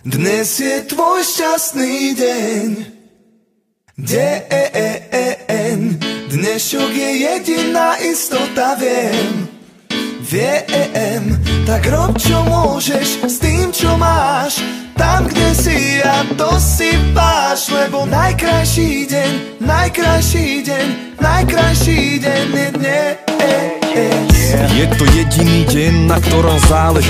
Dnes je tvoj šťastný deň. Deň. Dnešok je jediná istota, viem. Tak rob čo môžeš s tým čo máš. Tam kde si a to si váš. Lebo najkrajší deň je dnes. Je to jediný deň, na ktorom záleží.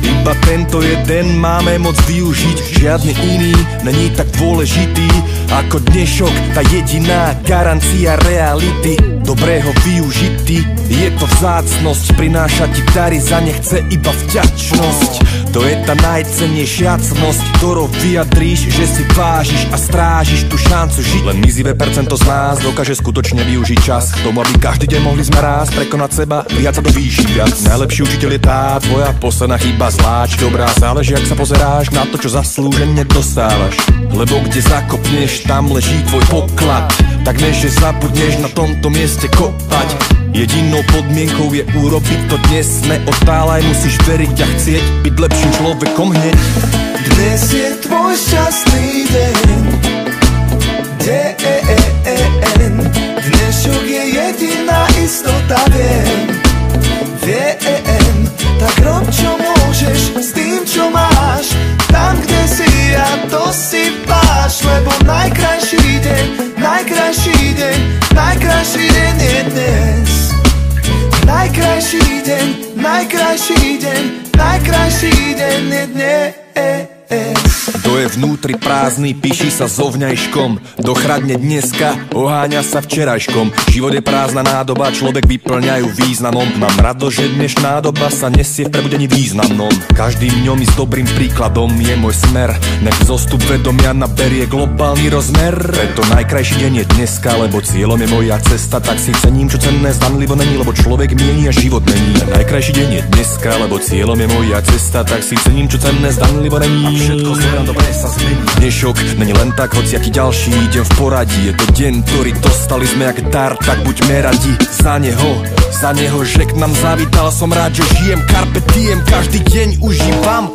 Iba tento jeden máme moc využiť. Žiadny iný není tak dôležitý ako dnešok, tá jediná garancia reality. Dobrého využitý, je to vzácnosť. Prináša ti dary, za ne chce iba vďačnosť. To je tá najcennejšia cnosť, ktorou vyjadríš, že si vážiš a strážiš tú šancu žiť. Len mizivé percento z nás dokáže skutočne využiť čas k tomu, aby každý deň mohli sme raz prekonať seba, viac sa do výši viac. Najlepší učiteľ je tá tvoja posledná chyba zlá či dobrá. Záleží, ak sa pozeráš na to, čo zaslúžene dostávaš. Lebo kde zakopneš, tam leží tvoj poklad. Tak než že zabudneš na tomto mieste kopať. Jedinou podmienkou je urobiť to dnes. Neotálaj, musíš veriť a chcieť byť lepším človekom hneď. Dnes je tvoj šťastný deň. Dnešok je jediná istota, viem. Tak rob čo môžeš s tým čo máš. Tam kde si a to si váš. Lebo najkrajší deň je dnes. Najkrajší deň je dnes. Kto je vnútri prázdny, píši sa zovňajškom. Dochradne dneska, oháňa sa včerajškom. Život je prázdna nádoba, človek vyplňajú významom. Mám rado, že dnešná doba sa nesie v prebudení významnom. Každým dňom i s dobrým príkladom je môj smer. Nech zostup vedomia naberie globálny rozmer. Preto najkrajší deň je dneska, lebo cieľom je moja cesta. Tak si cením, čo cenné zdanlivo není, lebo človek mieni a život mení. Najkrajší deň je dneska, lebo cieľom je moja cesta. Tak si cením, čo cenné zdanlivo není. Všetko zlé dobre sa zmení. Dnešok není len tak, hociaký ďalší idem v poradí. Je to deň, ktorý dostali sme jak dar, tak buďme radi za neho, že k nám zavítal. Som rád, že žijem carpe diem, každý deň užívam.